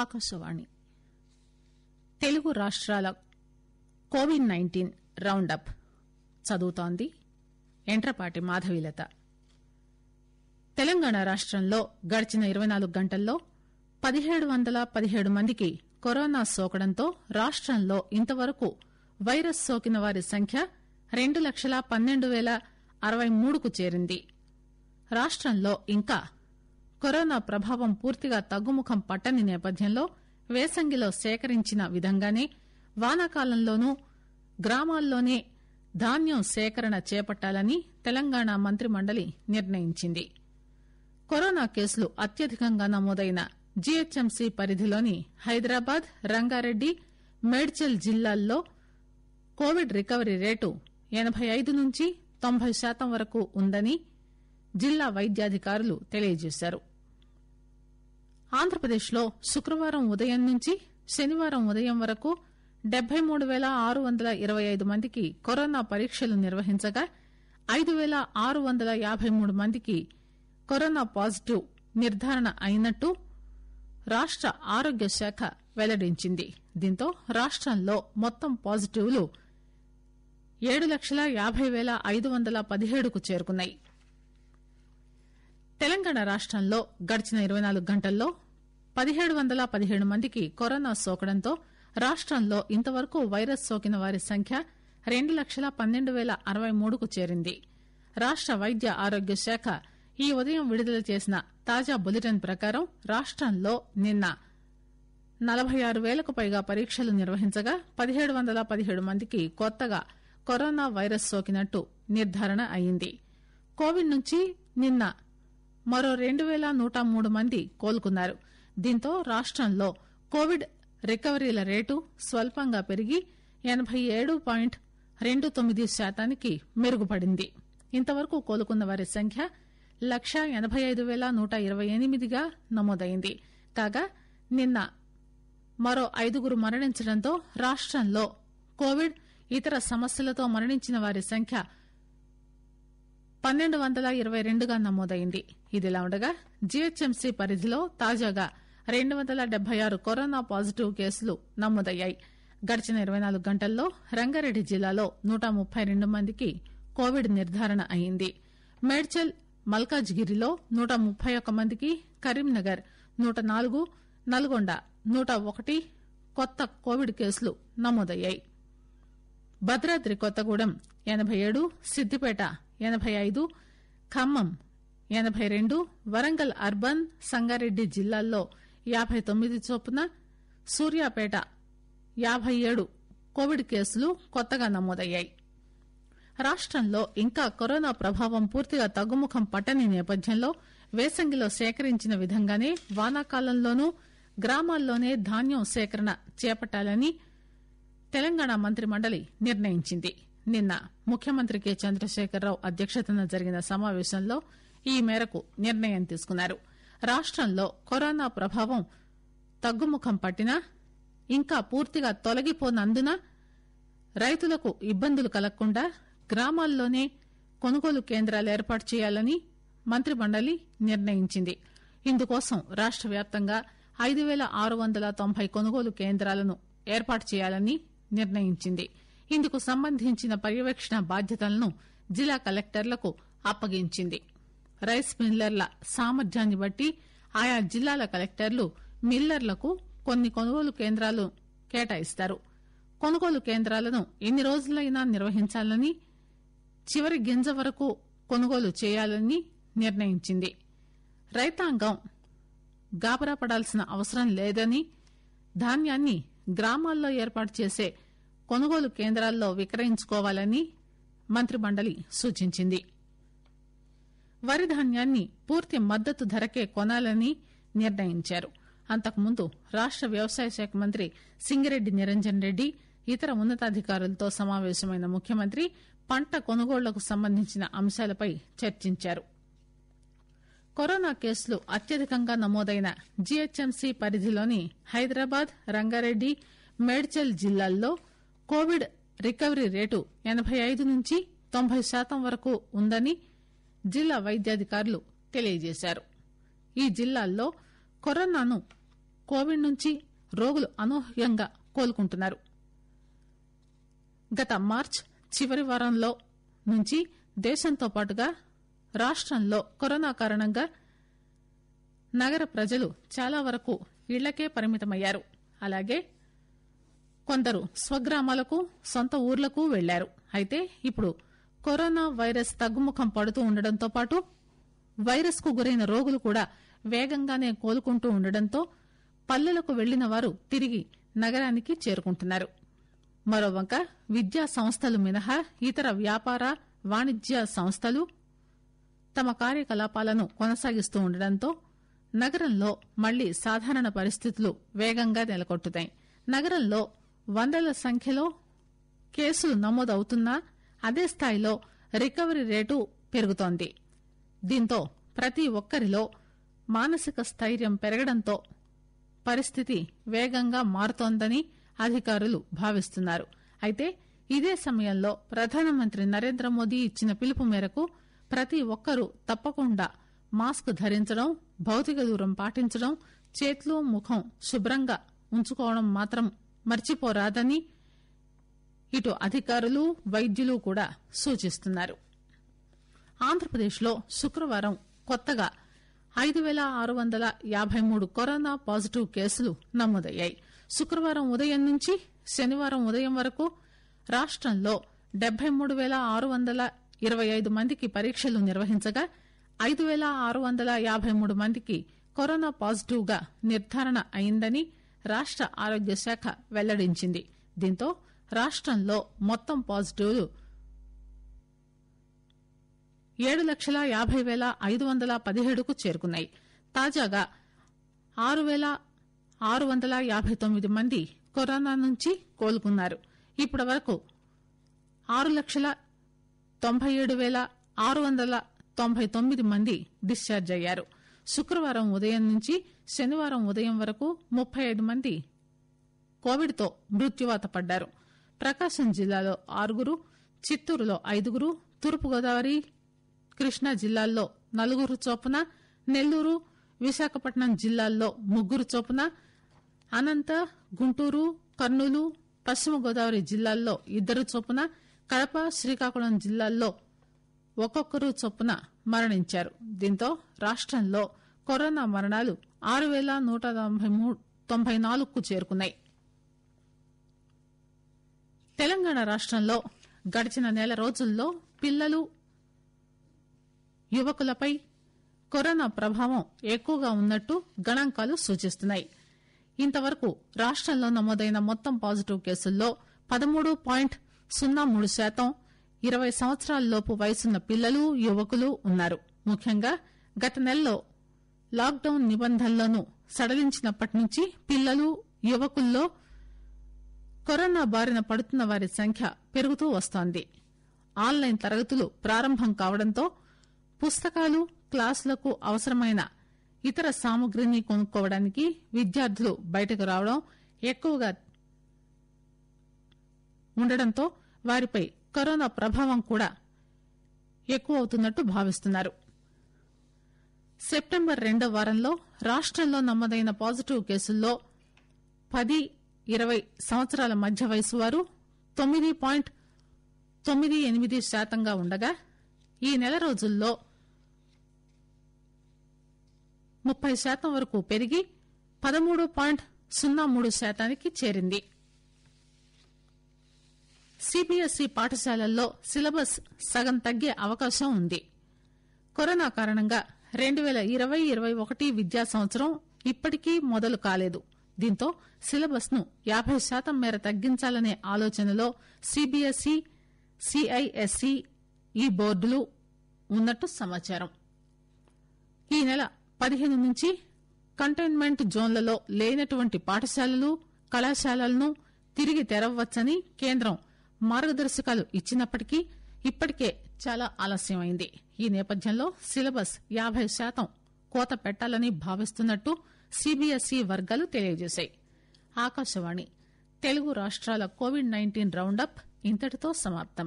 ఆకాశవాణి తెలుగు రాష్ట్రాల COVID-19 round up చదువుతోంది ఎంట్రపాటి మాధవీలత. తెలంగాణ రాష్టంలో గడిచిన 24 గంటల్లో 1717 మందికి కరోనా సోకడంతో రాష్టంలో ఇంతవరకు వైరస్ సోకిన వారి సంఖ్య 2,12,063కు చేరింది. రాష్టంలో ఇంకా కరోనా ప్రభావం పూర్తిగా తగ్గుముఖం పట్టని నేపథ్యంలో వేసంగిలో సేకరించిన విధంగానే వానాకాలంలోనూ గ్రామాల్లోనే ధాన్యం సేకరణ చేపట్టాలని తెలంగాణ మంత్రిమండలి నిర్ణయించింది. కరోనా కేసులు అత్యధికంగా నమోదైన జీహెచ్ఎంసీ పరిధిలోని హైదరాబాద్, రంగారెడ్డి, మేడ్చల్ జిల్లాల్లో కోవిడ్ రికవరీ రేటు 85 నుంచి 90% వరకు ఉందని జిల్లా వైద్యాధికారులు తెలియజేశారు. ఆంధ్రప్రదేశ్లో శుక్రవారం ఉదయం నుంచి శనివారం ఉదయం వరకు 73,625 మందికి కరోనా పరీక్షలు నిర్వహించగా 5,653 మందికి కరోనా పాజిటివ్ నిర్ధారణ అయినట్టు రాష్ట ఆరోగ్య శాఖ వెల్లడించింది. దీంతో రాష్టంలో మొత్తం పాజిటివ్లు 7,50,517కు చేరుకున్నాయి. తెలంగాణ రాష్టంలో గడిచిన 24 గంటల్లో 1717 మందికి కరోనా సోకడంతో రాష్టంలో ఇంతవరకు వైరస్ సోకిన వారి సంఖ్య 2,12,063కు చేరింది. రాష్ట వైద్య ఆరోగ్య శాఖ ఈ ఉదయం విడుదల చేసిన తాజా బులెటిన్ ప్రకారం రాష్టంలో నిన్న 46,000కు పైగా పరీక్షలు నిర్వహించగా 1,717 మందికి కొత్తగా కరోనా వైరస్ సోకినట్టు నిర్ధారణ అయింది. కోవిడ్ నుంచి నిన్న మరో 2,103 మంది కోలుకున్నారు. దీంతో రాష్టంలో కోవిడ్ రికవరీల రేటు స్వల్పంగా పెరిగి 87.29% మెరుగుపడింది. ఇంతవరకు కోలుకున్న వారి సంఖ్య 1,85,128గా నమోదైంది. కాగా నిన్న మరో 5 మరణించడంతో రాష్టంలో కోవిడ్ ఇతర సమస్యలతో మరణించిన వారి సంఖ్య 1,222గా నమోదైంది. ఇదిలా ఉండగా జీహెచ్ఎంసీ పరిధిలో తాజాగా 276 కరోనా పాజిటివ్ కేసులు నమోదయ్యాయి. గడిచిన 24 గంటల్లో రంగారెడ్డి జిల్లాలో 132 మందికి కోవిడ్ నిర్ధారణ అయింది. మేడ్చల్, మల్కాజ్గిరిలో 131 మందికి, కరీంనగర్ 104, నల్గొండ 101 కొత్త కోవిడ్ కేసులు నమోదయ్యాయి. భద్రాద్రి కొత్తగూడెం 87, సిద్దిపేట 85, ఖమ్మం 82, వరంగల్ అర్బన్, సంగారెడ్డి జిల్లాల్లో 59 చొప్పున, సూర్యాపేట 57 కోవిడ్ కేసులు కొత్తగా నమోదయ్యాయి. రాష్టంలో ఇంకా కరోనా ప్రభావం పూర్తిగా తగ్గుముఖం పట్టని నేపథ్యంలో వేసంగిలో సేకరించిన విధంగానే వానాకాలంలోనూ గ్రామాల్లోనే ధాన్యం సేకరణ చేపట్టాలని తెలంగాణ మంత్రిమండలి నిర్ణయించింది. నిన్న ముఖ్యమంత్రి కె చంద్రశేఖరరావు అధ్యక్షతన జరిగిన సమావేశంలో ఈ మేరకు నిర్ణయం తీసుకున్నారు. రాష్టంలో కరోనా ప్రభావం తగ్గుముఖం పట్టినా ఇంకా పూర్తిగా తొలగిపోనందున రైతులకు ఇబ్బందులు కలగకుండా గ్రామాల్లోనే కొనుగోలు కేంద్రాలు ఏర్పాటు చేయాలని మంత్రిమండలి నిర్ణయించింది. ఇందుకోసం రాష్ట వ్యాప్తంగా 5,690 కొనుగోలు కేంద్రాలను ఏర్పాటు చేయాలని నిర్ణయించింది. ఇందుకు సంబంధించిన పర్యవేక్షణ బాధ్యతలను జిల్లా కలెక్టర్లకు అప్పగించింది. రైస్ మిల్లర్ల సామర్థ్యాన్ని బట్టి ఆయా జిల్లాల కలెక్టర్లు మిల్లర్లకు కొన్ని కొనుగోలు కేంద్రాలు కేటాయిస్తారు. కొనుగోలు కేంద్రాలను ఎన్ని రోజులైనా నిర్వహించాలని, చివరి గింజ వరకు కొనుగోలు చేయాలని నిర్ణయించింది. రైతాంగం గాబరా పడాల్సిన అవసరం లేదని, ధాన్యాన్ని గ్రామాల్లో ఏర్పాటు చేసే కొనుగోలు కేంద్రాల్లో విక్రయించుకోవాలని మంత్రిమండలి సూచించింది. వరి ధాన్యాన్ని పూర్తి మద్దతు ధరకే కొనాలని నిర్ణయించారు. అంతకుముందు రాష్ట వ్యవసాయ శాఖ మంత్రి సింగిరెడ్డి నిరంజన్ రెడ్డి ఇతర ఉన్నతాధికారులతో సమావేశమైన ముఖ్యమంత్రి పంట కొనుగోళ్లకు సంబంధించిన అంశాలపై చర్చించారు. కరోనా కేసులు అత్యధికంగా నమోదైన జీహెచ్ఎంసీ పరిధిలోని హైదరాబాద్, రంగారెడ్డి, మేడ్చల్ జిల్లాల్లో కోవిడ్ రికవరీ రేటు 85 నుంచి 90% వరకు ఉందని జిల్లా వైద్యాధికారులు తెలియజేశారు. ఈ జిల్లాల్లో కరోనాను కోవిడ్ నుంచి రోగులు అనూహ్యంగా కోలుకుంటున్నారు. గత మార్చి చివరి వారంలో నుంచి దేశంతో పాటుగా రాష్టంలో కరోనా కారణంగా నగర ప్రజలు చాలా వరకు ఇళ్లకే పరిమితమయ్యారు. అలాగే కొందరు స్వగ్రామాలకు సొంత ఊర్లకు వెళ్లారు. అయితే ఇప్పుడు కరోనా వైరస్ తగ్గుముఖం పడుతూ ఉండడంతో పాటు వైరస్ కు గురైన రోగులు కూడా వేగంగానే కోలుకుంటూ ఉండడంతో పల్లెలకు వెళ్లిన వారు తిరిగి నగరానికి చేరుకుంటున్నారు. మరోవంక విద్యా సంస్థలు మినహా ఇతర వ్యాపార వాణిజ్య సంస్థలు తమ కార్యకలాపాలను కొనసాగిస్తూ ఉండడంతో నగరంలో మళ్లీ సాధారణ పరిస్థితులు వేగంగా నెలకొంటున్నాయి. నగరంలో వందల సంఖ్యలో కేసులు నమోదవుతున్నా అదే స్థాయిలో రికవరీ రేటు పెరుగుతోంది. దీంతో ప్రతి ఒక్కరిలో మానసిక స్థైర్యం పెరగడంతో పరిస్థితి వేగంగా మారుతోందని అధికారులు భావిస్తున్నారు. అయితే ఇదే సమయంలో ప్రధానమంత్రి నరేంద్ర మోదీ ఇచ్చిన పిలుపు మేరకు ప్రతి ఒక్కరూ తప్పకుండా మాస్క్ ధరించడం, భౌతిక దూరం పాటించడం, చేతులు ముఖం శుభ్రంగా ఉంచుకోవడం మాత్రం మర్చిపోరాదని ఇటు అధికారులు వైద్యులు కూడా సూచిస్తున్నారు. ఆంధ్రప్రదేశ్లో శుక్రవారం కొత్తగా 5,653 కరోనా పాజిటివ్ కేసులు నమోదయ్యాయి. శుక్రవారం ఉదయం నుంచి శనివారం ఉదయం వరకు రాష్టంలో 73,625 మందికి పరీక్షలు నిర్వహించగా 5,653 మందికి కరోనా పాజిటివ్ గా నిర్ధారణ అయిందని రాష్ట ఆరోగ్య శాఖ వెల్లడించింది. దీంతో రాష్టంలో మొత్తం పాజిటివ్లు 7,50,517కు చేరుకున్నాయి. తాజాగా 6,659 మంది కరోనా నుంచి కోలుకున్నారు. ఇప్పటి వరకు 6,97,699 మంది డిశ్చార్జ్ అయ్యారు. శుక్రవారం ఉదయం నుంచి శనివారం ఉదయం వరకు 35 మంది కోవిడ్ తో మృత్యువాత పడ్డారు. ప్రకాశం జిల్లాలో 6, చిత్తూరులో 5, తూర్పుగోదావరి, కృష్ణా జిల్లాల్లో 4 చొప్పున, నెల్లూరు, విశాఖపట్నం జిల్లాల్లో 3 చొప్పున, అనంత, గుంటూరు, కర్నూలు, పశ్చిమ గోదావరి జిల్లాల్లో 2 చొప్పున, కడప, శ్రీకాకుళం జిల్లాల్లో ఒక్కొక్కరు చొప్పున మరణించారు. దీంతో రాష్టంలో కరోనా మరణాలు 6,194కు చేరుకున్నాయి. తెలంగాణ రాష్టంలో గడిచిన నెల రోజుల్లో పిల్లలు, యువకులపై కరోనా ప్రభావం ఎక్కువగా ఉన్నట్టు గణాంకాలు సూచిస్తున్నాయి. ఇంతవరకు రాష్టంలో నమోదైన మొత్తం పాజిటివ్ కేసుల్లో 13.03% 20 సంవత్సరాలలోపు వయసున్న పిల్లలు, యువకులు ఉన్నారు. ముఖ్యంగా గత నెలలో లాక్డౌన్ నిబంధనలను సడలించినప్పటి నుంచి పిల్లలు, యువకుల్లో కరోనా బారిన పడుతున్న వారి సంఖ్య పెరుగుతూ వస్తోంది. ఆన్లైన్ తరగతులు ప్రారంభం కావడంతో పుస్తకాలు, క్లాసులకు అవసరమైన ఇతర సామగ్రిని కొనుక్కోవడానికి విద్యార్థులు బయటకు రావడం ఎక్కువగా ఉండడంతో వారిపై కరోనా ప్రభావం కూడా ఎక్కువవుతున్నట్టు భావిస్తున్నారు. సెప్టెంబర్ 2వ వారంలో రాష్టంలో నమోదైన పాజిటివ్ కేసుల్లో 10-20 సంవత్సరాల మధ్య వయసు వారు 9.98% ఉండగా ఈ నెల రోజుల్లో 30% వరకు పెరిగి 13.03%కి చేరింది. సిబిఎస్ఈ పాఠశాలల్లో సిలబస్ సగం తగ్గే అవకాశం ఉంది. కరోనా కారణంగా 2020-21 విద్యా సంవత్సరం ఇప్పటికీ మొదలు కాలేదు. దీంతో సిలబస్ ను 50% మేర తగ్గించాలనే ఆలోచనలో సిబిఎస్ఈ, సిఐఎస్ఈ ఈ బోర్డులు ఉన్నట్టు సమాచారం. ఈ నెల 15 నుంచి కంటైన్మెంట్ జోన్లలో లేనటువంటి పాఠశాలలు, కళాశాలలను తిరిగి తెరవవచ్చని కేంద్రం మార్గదర్శకాలు ఇచ్చినప్పటికీ ఇప్పటికే చాలా ఆలస్యమైంది. ఈ నేపథ్యంలో సిలబస్ 50% కోత పెట్టాలని భావిస్తున్నట్టు సిబిఎస్ఈ వర్గాలు తెలియజేశాయి. ఆకాశవాణి తెలుగు రాష్ట్రాల కోవిడ్-19 రౌండప్ ఇంతటితో సమాప్తం.